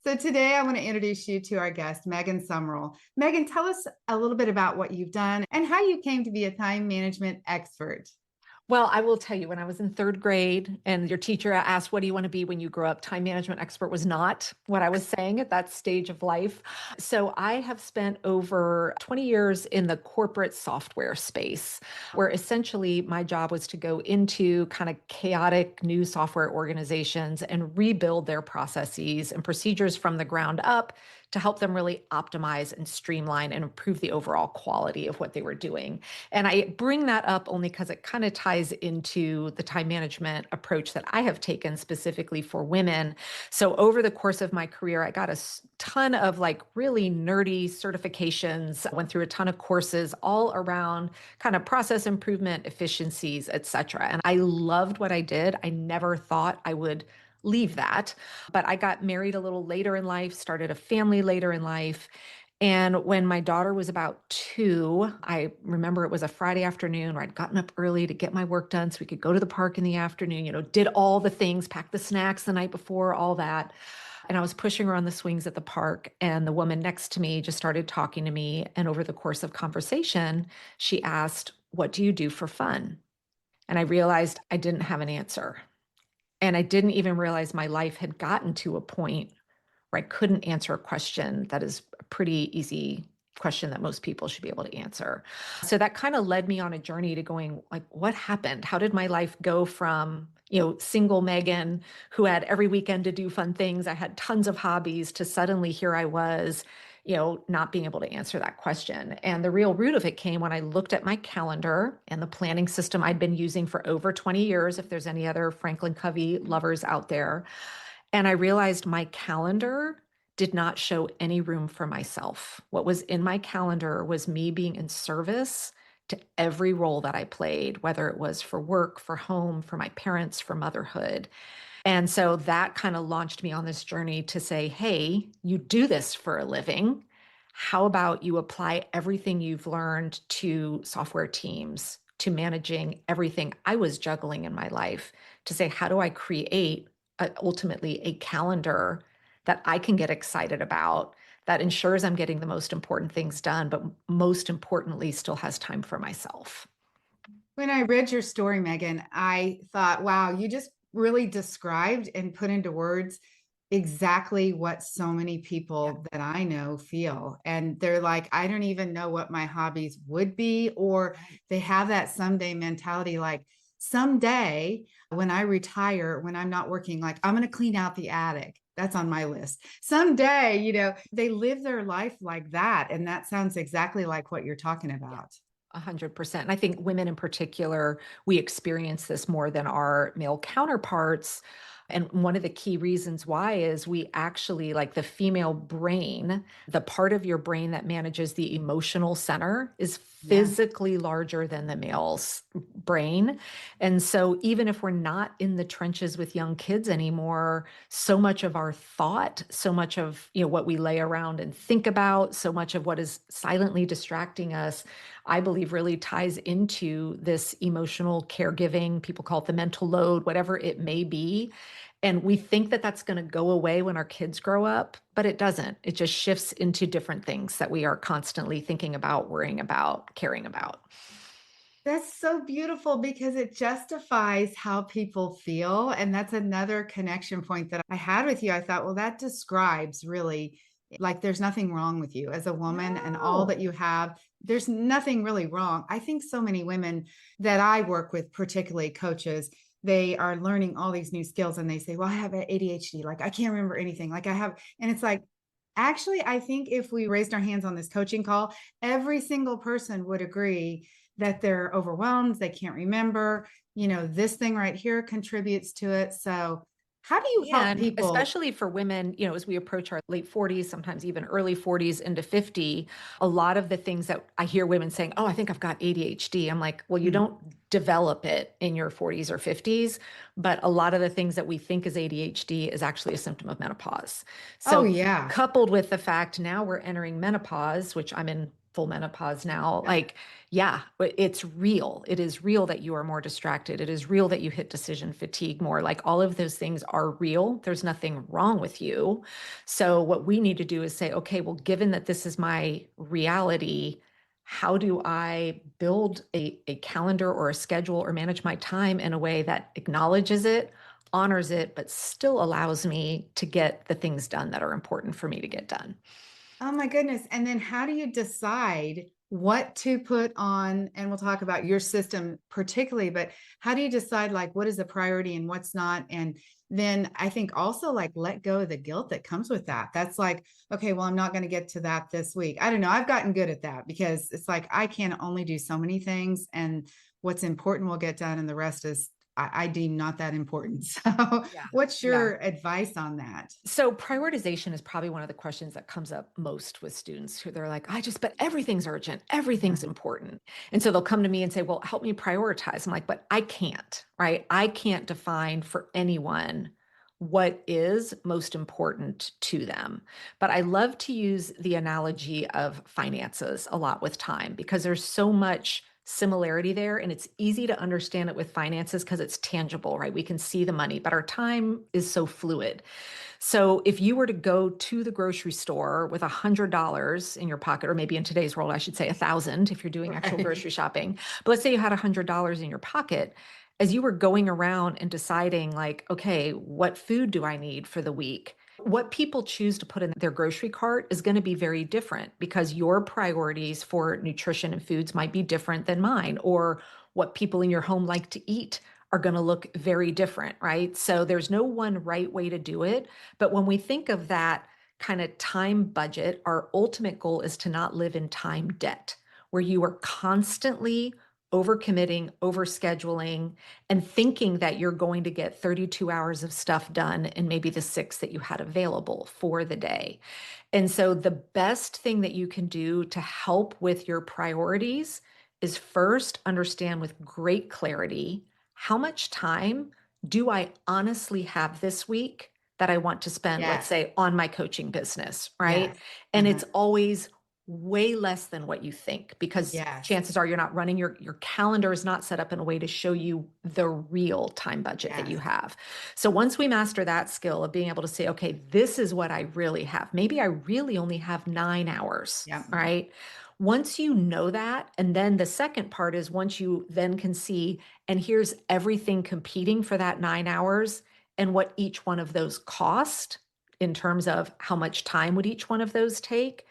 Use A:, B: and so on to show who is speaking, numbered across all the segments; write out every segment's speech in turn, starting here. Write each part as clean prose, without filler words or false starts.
A: So today I want to introduce you to our guest, Megan Sumrell. Megan, tell us a little bit about what you've done and how you came to be a time management expert.
B: Well, I will tell you, when I was in third grade and your teacher asked, what do you want to be when you grow up? Time management expert was not what I was saying at that stage of life. So I have spent over 20 years in the corporate software space, where essentially my job was to go into kind of chaotic new software organizations and rebuild their processes and procedures from the ground up to help them really optimize and streamline and improve the overall quality of what they were doing. And I bring that up only because it kind of ties into the time management approach that I have taken specifically for women. So over the course of my career, I got a ton of like really nerdy certifications, went through a ton of courses all around kind of process improvement, efficiencies, et cetera. And I loved what I did. I never thought I would leave that. But I got married a little later in life, started a family later in life. And when my daughter was about 2, I remember it was a Friday afternoon where I'd gotten up early to get my work done so we could go to the park in the afternoon, did all the things, packed the snacks the night before, all that. And I was pushing her on the swings at the park, and the woman next to me just started talking to me. And over the course of conversation, she asked, "What do you do for fun?" And I realized I didn't have an answer. And I didn't even realize my life had gotten to a point where I couldn't answer a question that is a pretty easy question that most people should be able to answer. So that kind of led me on a journey to going like, what happened? How did my life go from, single Megan who had every weekend to do fun things, I had tons of hobbies, to suddenly here I was, not being able to answer that question. And the real root of it came when I looked at my calendar and the planning system I'd been using for over 20 years, if there's any other Franklin Covey lovers out there. And I realized my calendar did not show any room for myself. What was in my calendar was me being in service to every role that I played, whether it was for work, for home, for my parents, for motherhood. And so that kind of launched me on this journey to say, hey, you do this for a living. How about you apply everything you've learned to software teams, to managing everything I was juggling in my life, to say, how do I create ultimately a calendar that I can get excited about, that ensures I'm getting the most important things done, but most importantly, still has time for myself.
A: When I read your story, Megan, I thought, wow, you just really described and put into words exactly what so many
B: Yeah.
A: people that I know feel. And they're like, I don't even know what my hobbies would be, or
B: Right.
A: they have that someday mentality like, someday when I retire, when I'm not working, like I'm going to clean out the attic. That's on my list. Someday, they live their life like that. And that sounds exactly like what you're talking
B: Yeah.
A: about.
B: 100%. And I think women in particular, we experience this more than our male counterparts. And one of the key reasons why is we actually, like the female brain, the part of your brain that manages the emotional center is
A: Yeah.
B: physically larger than the male's brain. And so even if we're not in the trenches with young kids anymore, so much of our thought, so much of, what we lay around and think about, so much of what is silently distracting us, I believe really ties into this emotional caregiving. People call it the mental load, whatever it may be. And we think that that's going to go away when our kids grow up, but it doesn't. It just shifts into different things that we are constantly thinking about, worrying about, caring about.
A: That's so beautiful because it justifies how people feel. And that's another connection point that I had with you. I thought, well, that describes really like there's nothing wrong with you as a woman and all
B: No.
A: that you have. There's nothing really wrong. I think so many women that I work with, particularly coaches, they are learning all these new skills and they say, well, I have ADHD. Like I can't remember anything. Like I have, and it's like, actually, I think if we raised our hands on this coaching call, every single person would agree that they're overwhelmed, they can't remember, this thing right here contributes to it. So, how do you
B: Yeah,
A: help
B: and
A: people?
B: especially for women, as we approach our late 40s, sometimes even early 40s into 50, a lot of the things that I hear women saying, oh, I think I've got ADHD. I'm like, well, you
A: Hmm.
B: don't develop it in your 40s or 50s, but a lot of the things that we think is ADHD is actually a symptom of menopause.
A: Oh,
B: So,
A: yeah.
B: coupled with the fact now we're entering menopause, which I'm in full menopause now. Like, yeah, but it's real. It is real that you are more distracted. It is real that you hit decision fatigue more. Like all of those things are real. There's nothing wrong with you. So what we need to do is say, okay, well, given that this is my reality, how do I build a calendar or a schedule or manage my time in a way that acknowledges it, honors it, but still allows me to get the things done that are important for me to get done?
A: Oh my goodness. And then how do you decide what to put on? And we'll talk about your system particularly, but how do you decide like what is a priority and what's not? And then I think also like let go of the guilt that comes with that. That's like, okay, well, I'm not going to get to that this week. I don't know. I've gotten good at that because it's like I can only do so many things, and what's important will get done, and the rest is I deem not that important. So
B: Yeah.
A: what's
B: Yeah.
A: your advice on that?
B: So prioritization is probably one of the questions that comes up most with students who they're like, but everything's urgent,
A: Yeah.
B: everything's important. And so they'll come to me and say, well, help me prioritize. I'm like, but I can't, right? I can't define for anyone what is most important to them. But I love to use the analogy of finances a lot with time because there's so much similarity there, and it's easy to understand it with finances because it's tangible, right? We can see the money, but our time is so fluid. So if you were to go to the grocery store with $100 in your pocket, or maybe in today's world, I should say 1,000 if you're doing actual
A: Right.
B: grocery shopping, but let's say you had $100 in your pocket, as you were going around and deciding like, okay, what food do I need for the week? What people choose to put in their grocery cart is going to be very different because your priorities for nutrition and foods might be different than mine, or what people in your home like to eat are going to look very different, right? So there's no one right way to do it. But when we think of that kind of time budget, our ultimate goal is to not live in time debt, where you are constantly overcommitting, overscheduling, and thinking that you're going to get 32 hours of stuff done in maybe the 6 that you had available for the day. And so the best thing that you can do to help with your priorities is first understand with great clarity how much time do I honestly have this week that I want to spend, let's
A: Yes.
B: say, on my coaching business, right?
A: Yes.
B: And
A: Uh-huh.
B: it's always way less than what you think because
A: Yes.
B: chances are you're not running your calendar is not set up in a way to show you the real time budget that you
A: Yes.
B: have. So once we master that skill of being able to say, okay, this is what I really have. Maybe I really only have 9 hours,
A: Yep.
B: right? Once you know that, and then the second part is once you then can see, and here's everything competing for that 9 hours and what each one of those cost in terms of how much time would each one of those take.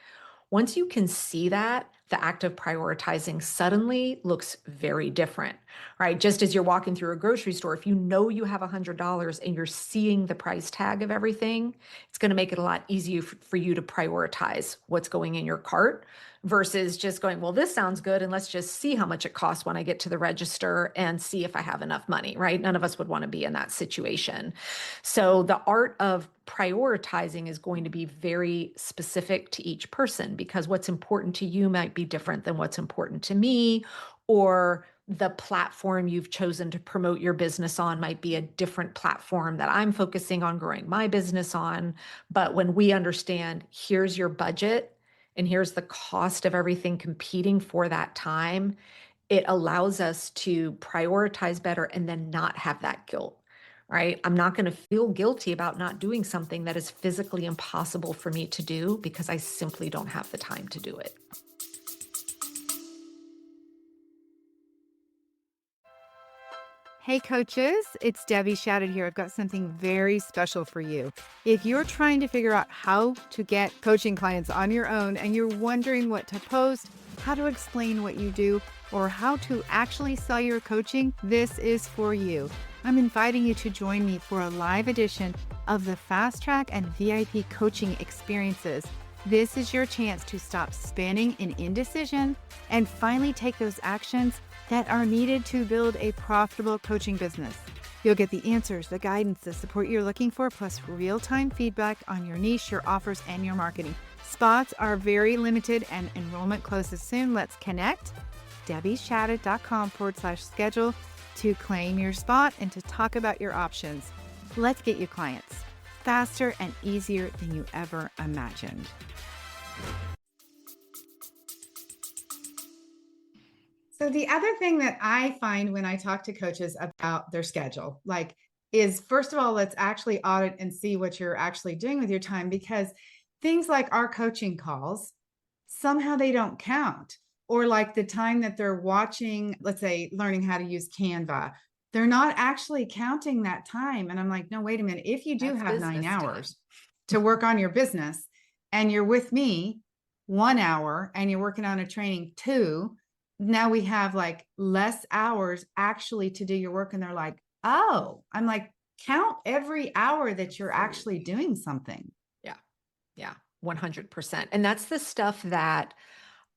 B: Once you can see that, the act of prioritizing suddenly looks very different, right? Just as you're walking through a grocery store, if you know you have $100 and you're seeing the price tag of everything, it's going to make it a lot easier for you to prioritize what's going in your cart versus just going, well, this sounds good. And let's just see how much it costs when I get to the register and see if I have enough money, right? None of us would want to be in that situation. So the art of prioritizing is going to be very specific to each person because what's important to you might be different than what's important to me, or the platform you've chosen to promote your business on might be a different platform that I'm focusing on growing my business on. But when we understand, here's your budget and here's the cost of everything competing for that time, it allows us to prioritize better and then not have that guilt, right? I'm not going to feel guilty about not doing something that is physically impossible for me to do because I simply don't have the time to do it.
C: Hey coaches, it's Debbie Shadid here. I've got something very special for you. If you're trying to figure out how to get coaching clients on your own and you're wondering what to post, how to explain what you do, or how to actually sell your coaching, this is for you. I'm inviting you to join me for a live edition of the Fast Track and VIP coaching experiences. This is your chance to stop spinning in indecision and finally take those actions that are needed to build a profitable coaching business. You'll get the answers, the guidance, the support you're looking for, plus real-time feedback on your niche, your offers, and your marketing. Spots are very limited and enrollment closes soon. Let's connect. DebbieShadid.com/schedule to claim your spot and to talk about your options. Let's get you clients faster and easier than you ever imagined.
A: So the other thing that I find when I talk to coaches about their schedule, like, is first of all, let's actually audit and see what you're actually doing with your time, because things like our coaching calls, somehow they don't count. Or like the time that they're watching, let's say, learning how to use Canva, they're not actually counting that time. And I'm like, no, wait a minute. If you do
B: That's
A: have 9
B: business
A: hours
B: time.
A: to work on your business and you're with me 1 hour and you're working on a training 2, now we have like less hours actually to do your work. And they're like, oh, I'm like, count every hour that you're actually doing something.
B: Yeah. Yeah. 100%. And that's the stuff that,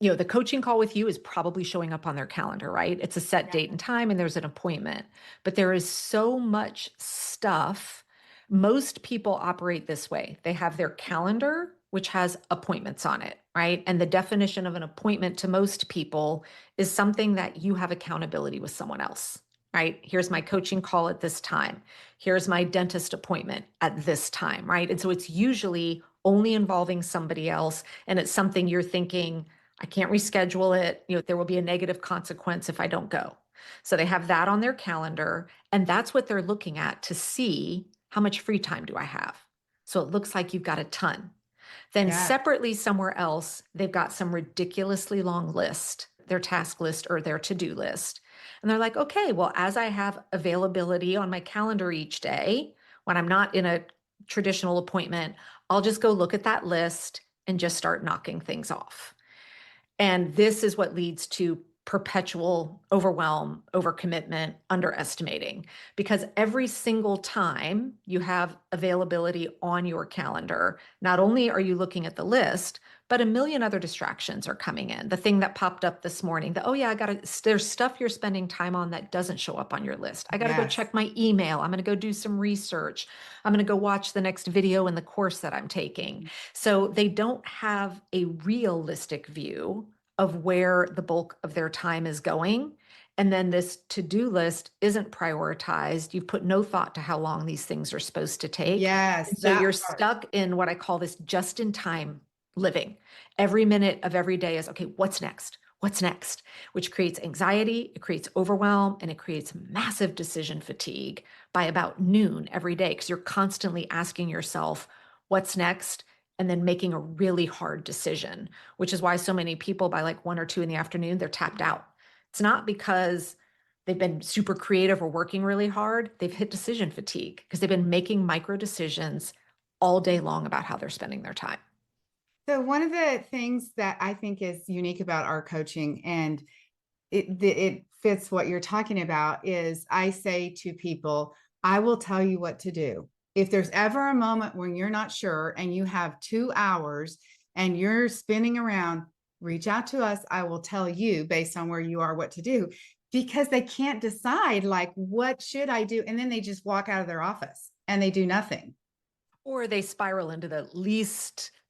B: the coaching call with you is probably showing up on their calendar, right? It's a set date and time and there's an appointment, but there is so much stuff. Most people operate this way. They have their calendar, which has appointments on it, right? And the definition of an appointment to most people is something that you have accountability with someone else, right? Here's my coaching call at this time. Here's my dentist appointment at this time, right? And so it's usually only involving somebody else. And it's something you're thinking, I can't reschedule it. There will be a negative consequence if I don't go. So they have that on their calendar, and that's what they're looking at to see how much free time do I have. So it looks like you've got a ton. Then separately somewhere else, they've got some ridiculously long list, their task list or their to-do list. And they're like, okay, well, as I have availability on my calendar each day, when I'm not in a traditional appointment, I'll just go look at that list and just start knocking things off. And this is what leads to perpetual overwhelm, overcommitment, underestimating, because every single time you have availability on your calendar, not only are you looking at the list, but a million other distractions are coming in. The thing that popped up this morning, oh yeah, there's stuff you're spending time on that doesn't show up on your list. I got to go check my email. I'm going to go do some research. I'm going to go watch the next video in the course that I'm taking. So they don't have a realistic view of where the bulk of their time is going. And then this to-do list isn't prioritized. You've put no thought to how long these things are supposed to take.
A: Yes.
B: So you're stuck in what I call this just-in-time living. Every minute of every day is, okay, what's next? What's next? Which creates anxiety, it creates overwhelm, and it creates massive decision fatigue by about noon every day, because you're constantly asking yourself, what's next? And then making a really hard decision, which is why so many people by like 1 or 2 in the afternoon, they're tapped out. It's not because they've been super creative or working really hard. They've hit decision fatigue because they've been making micro decisions all day long about how they're spending their time.
A: So one of the things that I think is unique about our coaching, and it fits what you're talking about, is I say to people, I will tell you what to do. If there's ever a moment when you're not sure and you have 2 hours and you're spinning around, reach out to us. I will tell you based on where you are what to do, because they can't decide, like, what should I do? And then they just walk out of their office and they do nothing.
B: Or they spiral into the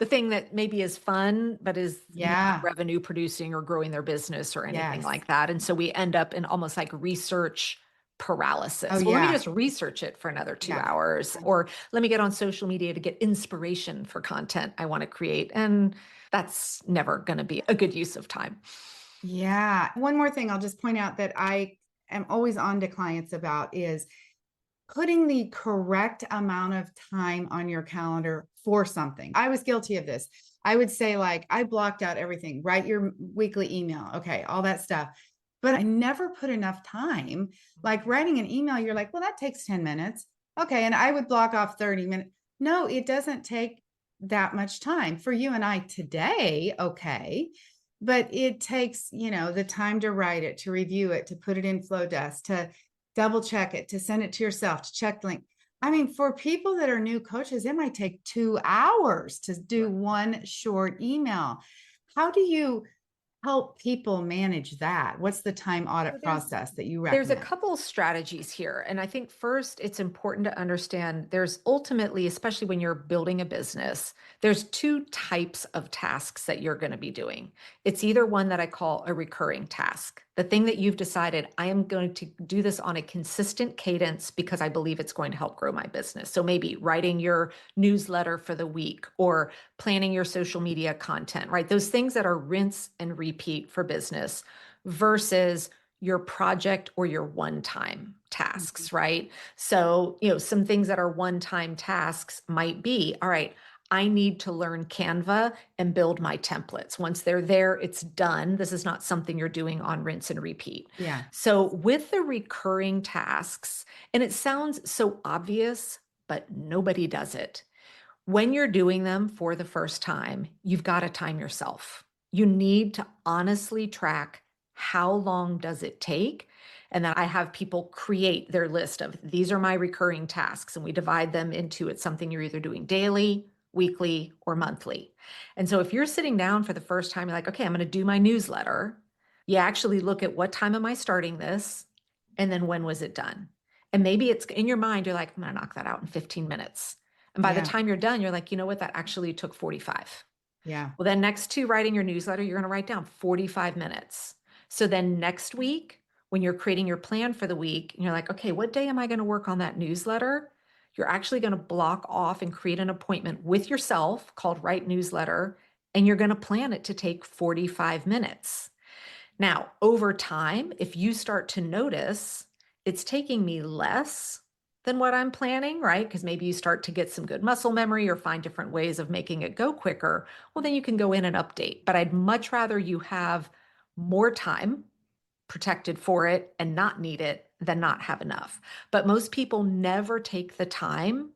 B: thing that maybe is fun, but is not revenue producing or growing their business or anything like that. And so we end up in almost like research paralysis. Let me just research it for another 2 hours, or let me get on social media to get inspiration for content I want to create. And that's never going to be a good use of time.
A: Yeah. One more thing I'll just point out that I am always on to clients about is putting the correct amount of time on your calendar for something. I was guilty of this. I would say, like, I blocked out everything, write your weekly email. Okay. All that stuff. But I never put enough time. Like writing an email, you're like, well, that takes 10 minutes. Okay. And I would block off 30 minutes. No, it doesn't take that much time for you and I today. Okay. But it takes, the time to write it, to review it, to put it in Flowdesk, to double check it, to send it to yourself, to check the link. I mean, for people that are new coaches, it might take 2 hours to do one short email. How do you help people manage that? What's the time audit process that you recommend?
B: There's a couple strategies here. And I think first, it's important to understand there's ultimately, especially when you're building a business, there's 2 types of tasks that you're going to be doing. It's either one that I call a recurring task, the thing that you've decided, I am going to do this on a consistent cadence because I believe it's going to help grow my business. So maybe writing your newsletter for the week or planning your social media content, right? Those things that are rinse and repeat for business. versus your project or your one-time tasks, right? So, some things that are one-time tasks might be, all right, I need to learn Canva and build my templates. Once they're there, it's done. This is not something you're doing on rinse and repeat.
A: Yeah.
B: So with the recurring tasks, and it sounds so obvious, but nobody does it. When you're doing them for the first time, you've got to time yourself. You need to honestly track how long does it take. And then I have people create their list of these are my recurring tasks, and we divide them into it's something you're either doing daily, weekly, or monthly. And so if you're sitting down for the first time, you're like, okay, I'm going to do my newsletter. You actually look at what time am I starting this? And then when was it done? And maybe it's in your mind, you're like, I'm going to knock that out in 15 minutes. And by the
A: Yeah.
B: time you're done, you're like, you know what? That actually took 45.
A: Yeah.
B: Well, then next to writing your newsletter, you're going to write down 45 minutes. So then next week, when you're creating your plan for the week, and you're like, okay, what day am I going to work on that newsletter? You're actually going to block off and create an appointment with yourself called Write Newsletter, and you're going to plan it to take 45 minutes. Now, over time, if you start to notice it's taking me less than what I'm planning, right? Because maybe you start to get some good muscle memory or find different ways of making it go quicker. Well, then you can go in and update. But I'd much rather you have more time protected for it and not need it than not have enough. But most people never take the time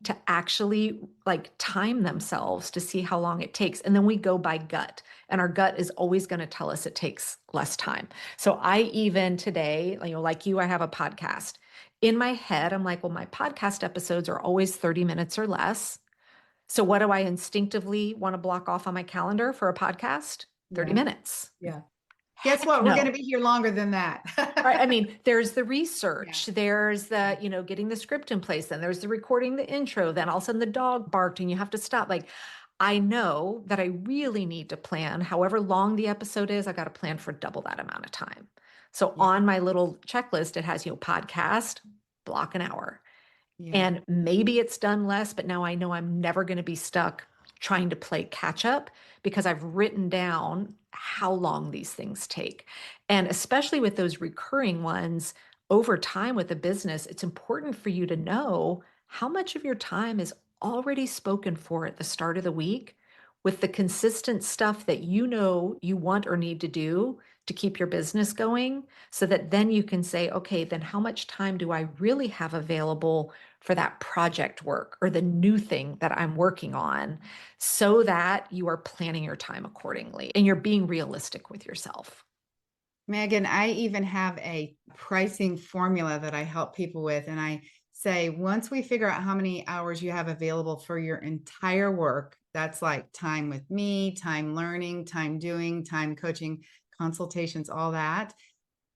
B: to actually like time themselves to see how long it takes. And then we go by gut, and our gut is always going to tell us it takes less time. So I even today, like you, I have a podcast. In my head, I'm like, well, my podcast episodes are always 30 minutes or less. So what do I instinctively want to block off on my calendar for a podcast? 30 minutes.
A: Yeah. Guess what?
B: Heck
A: We're
B: no.
A: going to be here longer than that.
B: Right. I mean, there's the research, there's the, getting the script in place, then there's the recording the intro, then all of a sudden the dog barked and you have to stop. Like, I know that I really need to plan however long the episode is. I got to plan for double that amount of time. So on my little checklist, it has, podcast, block an hour. And maybe it's done less, but now I know I'm never going to be stuck trying to play catch up because I've written down how long these things take. And especially with those recurring ones, over time with a business, it's important for you to know how much of your time is already spoken for at the start of the week with the consistent stuff that you want or need to do to keep your business going, so that then you can say, okay, then how much time do I really have available for that project work or the new thing that I'm working on, so that you are planning your time accordingly and you're being realistic with yourself.
A: Megan, I even have a pricing formula that I help people with. And I say, once we figure out how many hours you have available for your entire work, that's like time with me, time learning, time doing, time coaching, consultations, all that.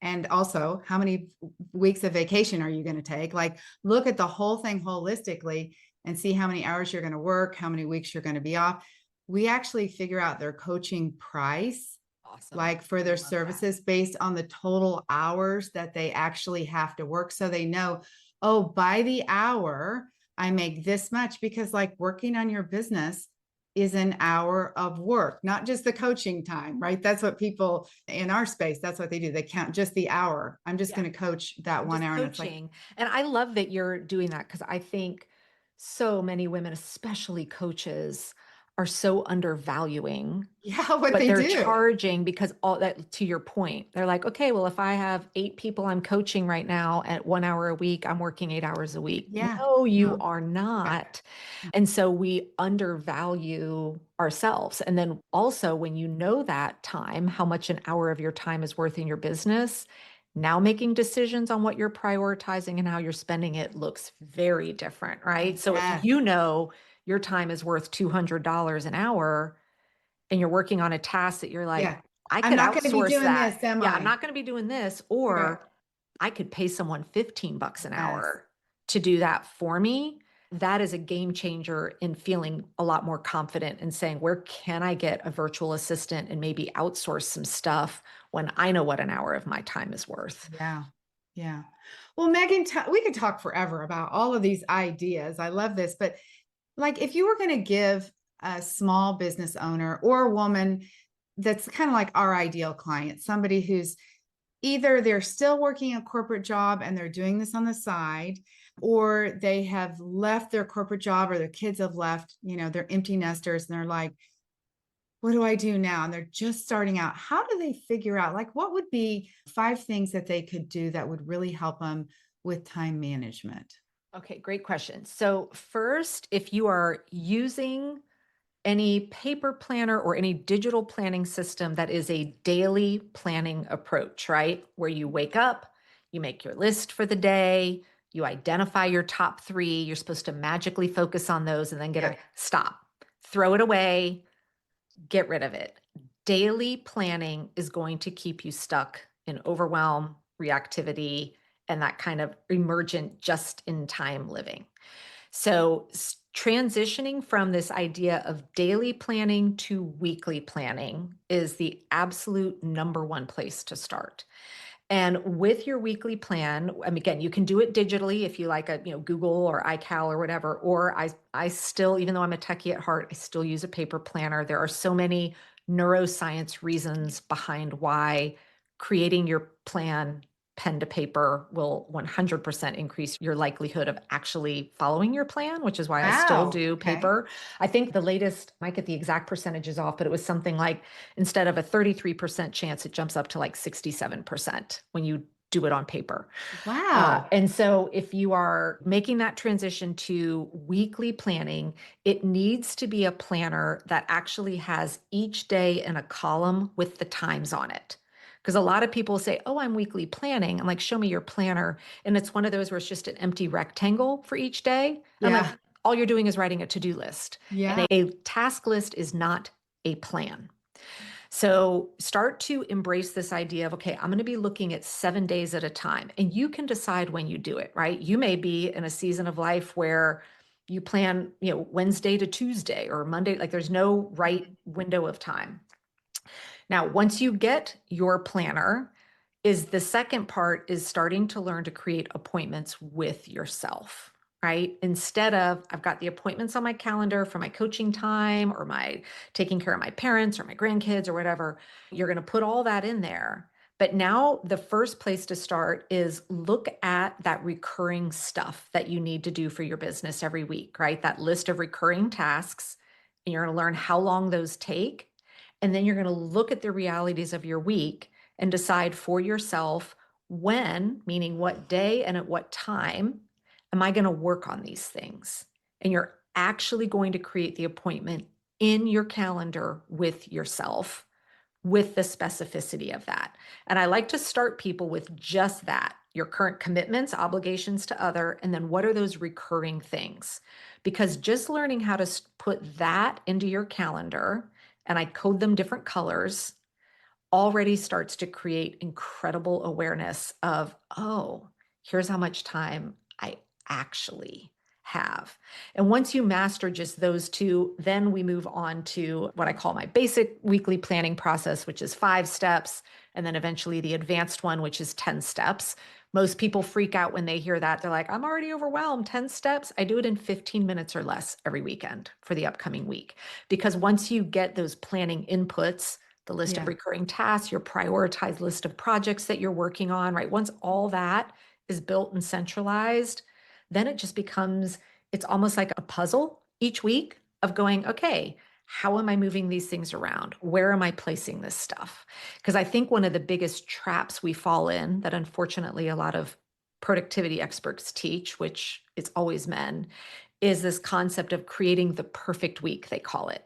A: And also, how many weeks of vacation are you going to take? Like, look at the whole thing holistically and see how many hours you're going to work, how many weeks you're going to be off. We actually figure out their coaching price, like for their services, based on the total hours that they actually have to work. So they know, oh, by the hour, I make this much, because like working on your business is an hour of work, not just the coaching time, right? That's what people in our space, that's what they do. They count just the hour. I'm just going to coach that 1 hour.
B: And it's like, and I love that you're doing that, because I think so many women, especially coaches, are so undervaluing
A: what they
B: they're
A: do.
B: charging, because all that, to your point, they're like, okay, well, if I have 8 people I'm coaching right now at 1 hour a week, I'm working 8 hours a week. No, you are not. And so we undervalue ourselves. And then also, when you know that time, how much an hour of your time is worth in your business, now making decisions on what you're prioritizing and how you're spending it looks very different, right? So if you know your time is worth $200 an hour and you're working on a task that you're like, I could outsource that. I'm not going to be doing this. Or I could pay someone $15 an hour to do that for me. That is a game changer in feeling a lot more confident and saying, where can I get a virtual assistant and maybe outsource some stuff when I know what an hour of my time is worth?
A: Yeah. Well, Megan, we could talk forever about all of these ideas. I love this, but like, if you were going to give a small business owner or a woman that's kind of like our ideal client, somebody who's either they're still working a corporate job and they're doing this on the side, or they have left their corporate job, or their kids have left, they're empty nesters and they're like, what do I do now? And they're just starting out. How do they figure out, like, what would be 5 things that they could do that would really help them with time management?
B: Okay, great question. So first, if you are using any paper planner or any digital planning system that is a daily planning approach, right? Where you wake up, you make your list for the day, you identify your top 3, you're supposed to magically focus on those and then stop, throw it away, get rid of it. Daily planning is going to keep you stuck in overwhelm, reactivity, and that kind of emergent just in time living. So transitioning from this idea of daily planning to weekly planning is the absolute number one place to start. And with your weekly plan, I mean, again, you can do it digitally if you like Google or iCal or whatever, or I still, even though I'm a techie at heart, I still use a paper planner. There are so many neuroscience reasons behind why creating your plan pen to paper will 100% increase your likelihood of actually following your plan, which is why I still
A: Wow.
B: do
A: Okay.
B: paper. I think the latest, I might get the exact percentages off, but it was something like instead of a 33% chance, it jumps up to like 67% when you do it on paper.
A: Wow.
B: And so if you are making that transition to weekly planning, it needs to be a planner that actually has each day in a column with the times on it. Because a lot of people say, oh, I'm weekly planning. I'm like, show me your planner. And it's one of those where it's just an empty rectangle for each day. And I'm like, all you're doing is writing a to-do list.
A: Yeah.
B: And a task list is not a plan. So start to embrace this idea of, okay, I'm going to be looking at 7 days at a time. And you can decide when you do it, right? You may be in a season of life where you plan, Wednesday to Tuesday or Monday, like there's no right window of time. Now, once you get your planner, is the second part is starting to learn to create appointments with yourself, right? Instead of I've got the appointments on my calendar for my coaching time or my taking care of my parents or my grandkids or whatever, you're going to put all that in there. But now the first place to start is look at that recurring stuff that you need to do for your business every week, right? That list of recurring tasks, and you're going to learn how long those take. And then you're going to look at the realities of your week and decide for yourself when, meaning what day and at what time, am I going to work on these things? And you're actually going to create the appointment in your calendar with yourself with the specificity of that. And I like to start people with just that, your current commitments, obligations to other, and then what are those recurring things? Because just learning how to put that into your calendar, and I code them different colors, already starts to create incredible awareness of, oh, here's how much time I actually have. And once you master just those 2, then we move on to what I call my basic weekly planning process, which is 5 steps, and then eventually the advanced one, which is 10 steps. Most people freak out when they hear that. They're like, I'm already overwhelmed. 10 steps. I do it in 15 minutes or less every weekend for the upcoming week. Because once you get those planning inputs, the list of recurring tasks, your prioritized list of projects that you're working on, right? Once all that is built and centralized, then it just becomes, it's almost like a puzzle each week of going, okay, how am I moving these things around? Where am I placing this stuff? Because I think one of the biggest traps we fall in that unfortunately a lot of productivity experts teach, which it's always men, is this concept of creating the perfect week, they call it,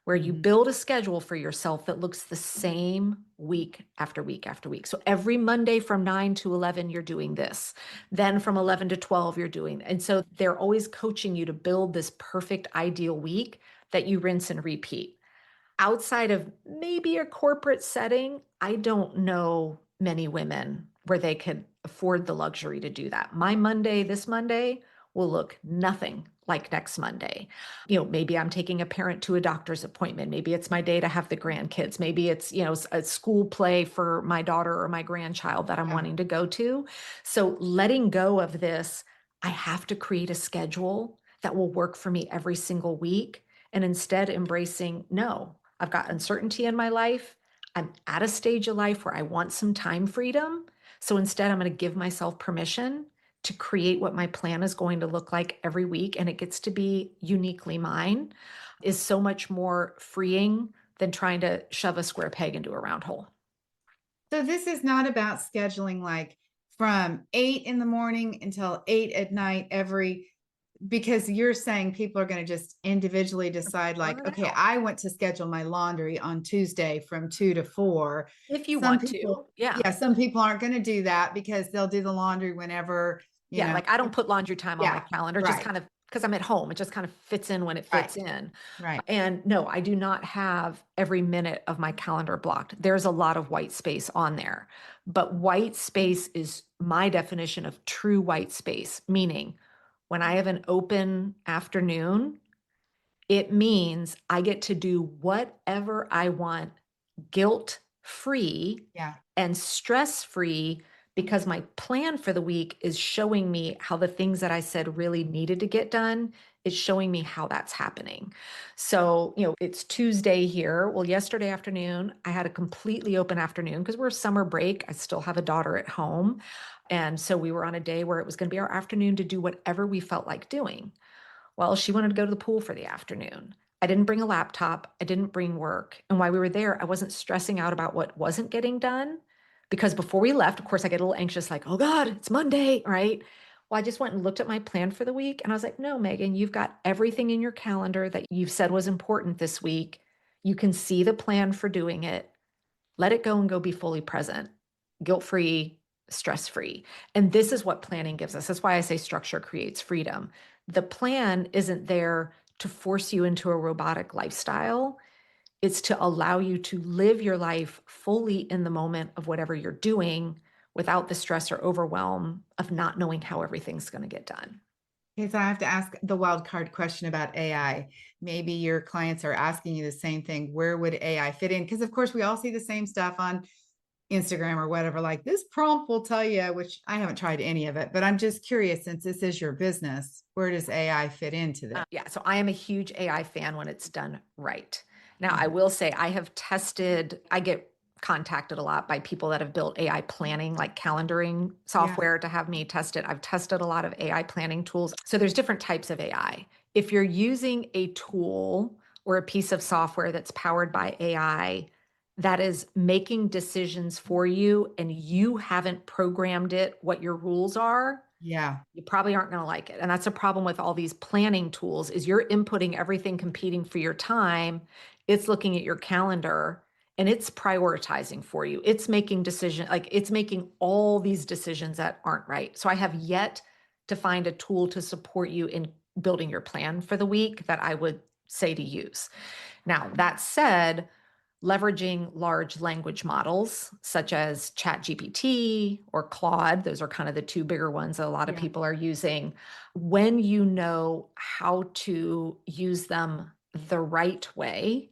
B: where you build a schedule for yourself that looks the same week after week after week. So every Monday from 9 to 11, you're doing this. Then from 11 to 12, you're doing. And so they're always coaching you to build this perfect ideal week that you rinse and repeat. Outside of maybe a corporate setting, I don't know many women where they could afford the luxury to do that. My Monday, this Monday, will look nothing like next Monday. Maybe I'm taking a parent to a doctor's appointment. Maybe it's my day to have the grandkids. Maybe it's, a school play for my daughter or my grandchild that I'm wanting to go to. So letting go of this, I have to create a schedule that will work for me every single week. And instead embracing, no, I've got uncertainty in my life. I'm at a stage of life where I want some time freedom. So instead, I'm going to give myself permission to create what my plan is going to look like every week. And it gets to be uniquely mine, is so much more freeing than trying to shove a square peg into a round hole.
A: So this is not about scheduling like from 8 in the morning until 8 at night because you're saying people are going to just individually decide like,
B: Burn
A: okay,
B: out.
A: I want to schedule my laundry on Tuesday from 2 to 4.
B: If you
A: Some
B: want
A: people,
B: to, yeah.
A: yeah, some people aren't going to do that because they'll do the laundry whenever,
B: Yeah, like I don't put laundry time on my
A: Yeah,
B: calendar, just
A: right,
B: kind of because I'm at home. It just kind of fits in when it fits in.
A: right.
B: And no, I do not have every minute of my calendar blocked. There's a lot of white space on there. But white space is my definition of true white space, meaning when I have an open afternoon, it means I get to do whatever I want guilt free
A: Yeah.
B: and stress free because my plan for the week is showing me how the things that I said really needed to get done is showing me how that's happening. So, it's Tuesday here. Well, yesterday afternoon, I had a completely open afternoon because we're summer break. I still have a daughter at home. And so we were on a day where it was going to be our afternoon to do whatever we felt like doing. Well, she wanted to go to the pool for the afternoon. I didn't bring a laptop. I didn't bring work. And while we were there, I wasn't stressing out about what wasn't getting done because before we left, of course, I get a little anxious, like, oh God, it's Monday, right? Well, I just went and looked at my plan for the week and I was like, no, Megan, you've got everything in your calendar that you've said was important this week. You can see the plan for doing it. Let it go and go be fully present, guilt-free, stress-free. And this is what planning gives us. That's why I say structure creates freedom. The plan isn't there to force you into a robotic lifestyle. It's to allow you to live your life fully in the moment of whatever you're doing without the stress or overwhelm of not knowing how everything's going to get done.
A: Okay, so I have to ask the wild card question about AI. Maybe your clients are asking you the same thing. Where would AI fit in? Because of course we all see the same stuff on Instagram or whatever, like this prompt will tell you, which I haven't tried any of it, but I'm just curious, since this is your business, where does AI fit into this?
B: Yeah, so I am a huge AI fan when it's done right. Now, I will say I get contacted a lot by people that have built AI planning, like calendaring software to have me test it. I've tested a lot of AI planning tools. So there's different types of AI. If you're using a tool or a piece of software that's powered by AI that is making decisions for you and you haven't programmed it what your rules are,
A: Yeah.
B: you probably aren't going to like it. And that's a problem with all these planning tools is you're inputting everything competing for your time. It's looking at your calendar and it's prioritizing for you. It's making decisions, like it's making all these decisions that aren't right. So I have yet to find a tool to support you in building your plan for the week that I would say to use. Now, that said, leveraging large language models such as ChatGPT or Claude, those are kind of the two bigger ones that a lot of people are using. When you know how to use them the right way,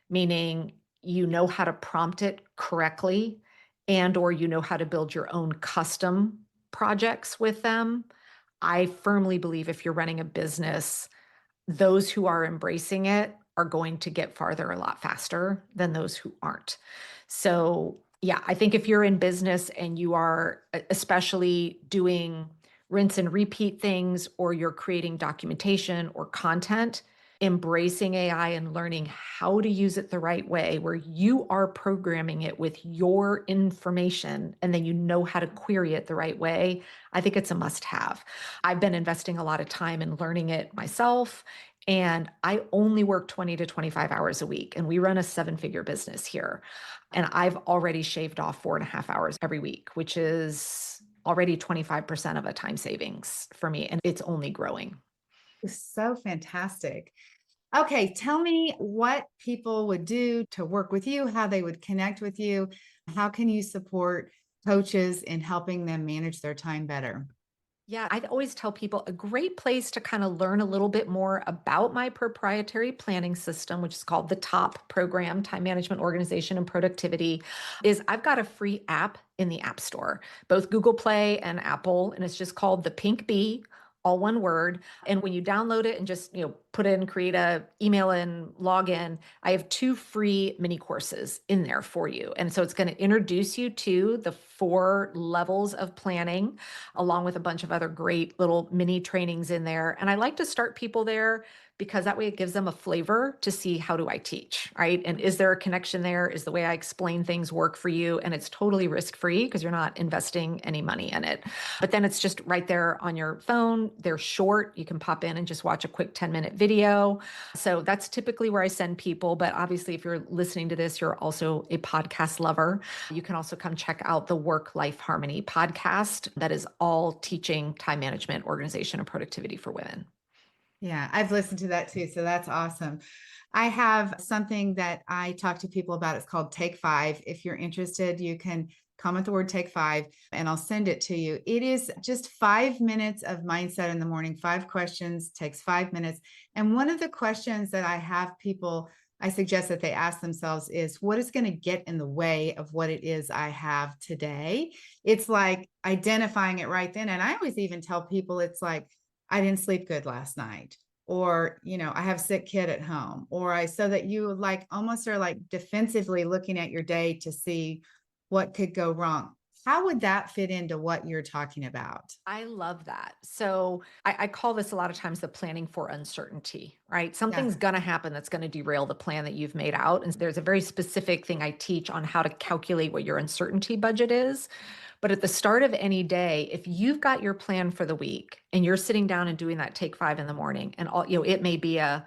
B: meaning you know how to prompt it correctly and or you know how to build your own custom projects with them, I firmly believe if you're running a business, those who are embracing it are going to get farther a lot faster than those who aren't. So, yeah, I think if you're in business and you are especially doing rinse and repeat things, or you're creating documentation or content, embracing AI and learning how to use it the right way, where you are programming it with your information and then you know how to query it the right way, I think it's a must have. I've been investing a lot of time in learning it myself. And I only work 20 to 25 hours a week, and we run a 7-figure business here. And I've already shaved off 4.5 hours every week, which is already 25% of a time savings for me. And it's only growing.
A: So fantastic. Okay, tell me what people would do to work with you, how they would connect with you. How can you support coaches in helping them manage their time better?
B: Yeah, I always tell people a great place to kind of learn a little bit more about my proprietary planning system, which is called the TOP program, Time Management Organization and Productivity, is I've got a free app in the App Store, both Google Play and Apple, and it's just called the Pink Bee, all one word. And when you download it and just, put in, create a email and log in, I have 2 free mini courses in there for you. And so it's going to introduce you to the 4 levels of planning, along with a bunch of other great little mini trainings in there. And I like to start people there because that way it gives them a flavor to see, how do I teach, right? And is there a connection there? Is the way I explain things work for you? And it's totally risk-free because you're not investing any money in it. But then it's just right there on your phone. They're short. You can pop in and just watch a quick 10-minute video. So that's typically where I send people. But obviously, if you're listening to this, you're also a podcast lover. You can also come check out the Work-Life Harmony podcast that is all teaching time management, organization, and productivity for women.
A: Yeah, I've listened to that too. So that's awesome. I have something that I talk to people about. It's called Take 5. If you're interested, you can comment the word Take 5 and I'll send it to you. It is just 5 minutes of mindset in the morning, 5 questions, takes 5 minutes. And one of the questions that I have people, I suggest that they ask themselves is, what is going to get in the way of what it is I have today? It's like identifying it right then. And I always even tell people, it's like, I didn't sleep good last night, or, I have a sick kid at home, so that you like almost are like defensively looking at your day to see what could go wrong. How would that fit into what you're talking about?
B: I love that. So I call this a lot of times the planning for uncertainty, right?
A: Yeah.
B: Something's going to happen that's going to derail the plan that you've made out. And there's a very specific thing I teach on how to calculate what your uncertainty budget is. But at the start of any day, if you've got your plan for the week and you're sitting down and doing that Take 5 in the morning, and it may be I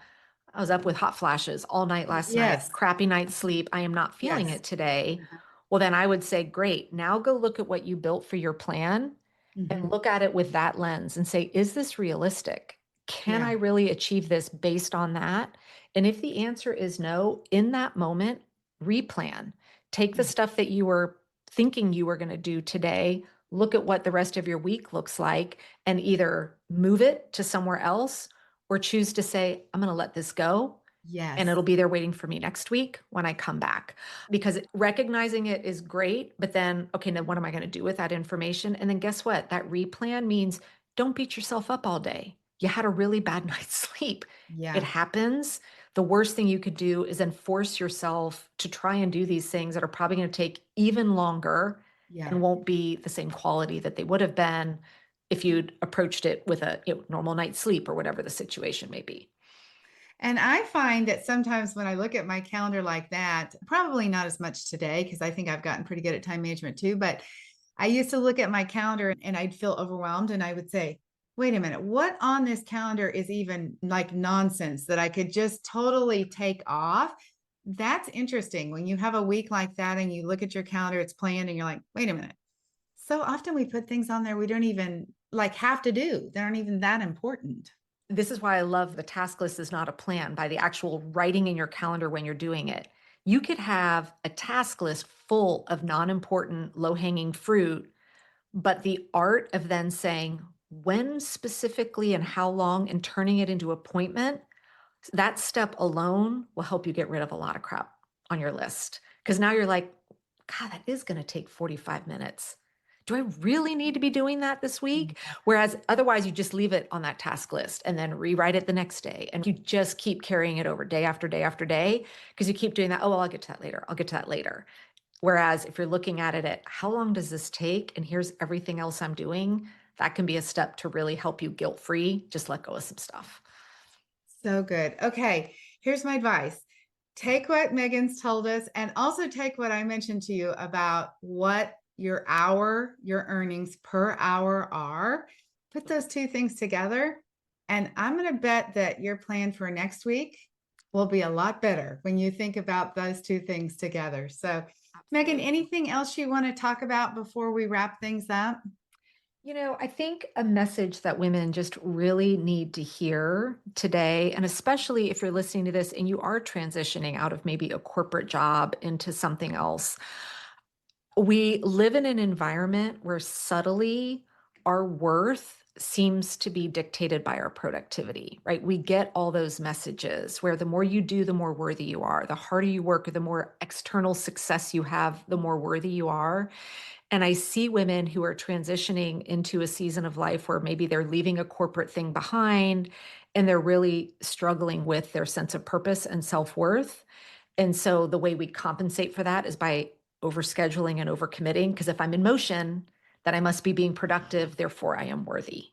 B: was up with hot flashes all night last night,
A: Yes.
B: crappy night's sleep, I am not feeling
A: Yes.
B: it today.
A: Uh-huh.
B: Well, then I would say, great, now go look at what you built for your plan and
A: Mhm.
B: look at it with that lens and say, is this realistic? Can I
A: Yeah.
B: really achieve this based on that? And if the answer is no, in that moment, replan. Take the
A: Yeah.
B: stuff that you were thinking you were going to do today, look at what the rest of your week looks like, and either move it to somewhere else or choose to say, I'm going to let this go and
A: Yes.
B: it'll be there waiting for me next week when I come back. Because recognizing it is great, but then, okay, now what am I going to do with that information? And then guess what? That replan means don't beat yourself up all day. You had a really bad night's sleep. It
A: Yeah.
B: happens. The worst thing you could do is then force yourself to try and do these things that are probably going to take even longer
A: Yeah.
B: and won't be the same quality that they would have been if you'd approached it with a normal night's sleep or whatever the situation may be.
A: And I find that sometimes when I look at my calendar like that, probably not as much today, because I think I've gotten pretty good at time management too, but I used to look at my calendar and I'd feel overwhelmed and I would say, wait a minute, what on this calendar is even like nonsense that I could just totally take off? That's interesting. When you have a week like that and you look at your calendar, it's planned and you're like, wait a minute. So often we put things on there we don't even like have to do. They aren't even that important.
B: This is why I love the task list is not a plan, by the actual writing in your calendar when you're doing it. You could have a task list full of non-important, low-hanging fruit, but the art of then saying when specifically and how long and turning it into appointment, that step alone will help you get rid of a lot of crap on your list. Because now you're like, God, that is going to take 45 minutes. Do I really need to be doing that this week? Whereas otherwise, you just leave it on that task list and then rewrite it the next day. And you just keep carrying it over day after day after day because you keep doing that. Oh, well, I'll get to that later. I'll get to that later. Whereas if you're looking at it at how long does this take? And here's everything else I'm doing, that can be a step to really help you guilt-free. Just let go of some stuff.
A: So good. Okay, here's my advice. Take what Megan's told us and also take what I mentioned to you about what your earnings per hour are. Put those 2 things together. And I'm going to bet that your plan for next week will be a lot better when you think about those 2 things together. So, Megan, anything else you want to talk about before we wrap things up?
B: I think a message that women just really need to hear today, and especially if you're listening to this and you are transitioning out of maybe a corporate job into something else, we live in an environment where subtly our worth seems to be dictated by our productivity, right? We get all those messages where the more you do, the more worthy you are. The harder you work, the more external success you have, the more worthy you are. And I see women who are transitioning into a season of life where maybe they're leaving a corporate thing behind and they're really struggling with their sense of purpose and self-worth. And so the way we compensate for that is by overscheduling and overcommitting. Because if I'm in motion, then I must be being productive, therefore I am worthy.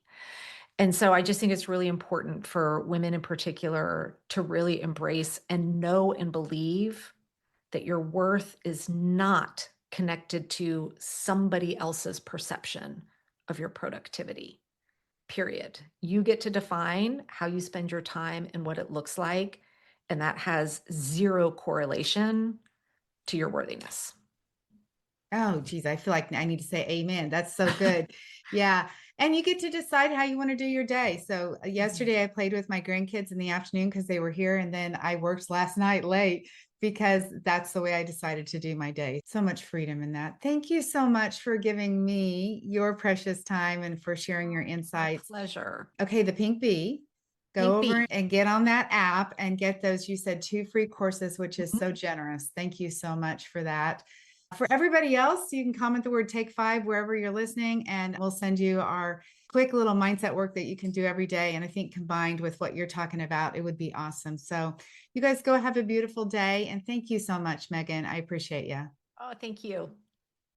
B: And so I just think it's really important for women in particular to really embrace and know and believe that your worth is not connected to somebody else's perception of your productivity, period. You get to define how you spend your time and what it looks like. And that has zero correlation to your worthiness.
A: Oh, geez, I feel like I need to say amen. That's so good. Yeah. And you get to decide how you want to do your day. So yesterday I played with my grandkids in the afternoon because they were here. And then I worked last night late because that's the way I decided to do my day. So much freedom in that. Thank you so much for giving me your precious time and for sharing your insights.
B: My pleasure.
A: Okay, the Pink Bee. Go over and get on that app and get those, you said 2 free courses, which is so generous. Thank you so much for that. For everybody else, you can comment the word Take 5 wherever you're listening, and we'll send you our quick little mindset work that you can do every day. And I think combined with what you're talking about, it would be awesome. So you guys go have a beautiful day. And thank you so much, Megan. I appreciate you.
B: Oh, thank you.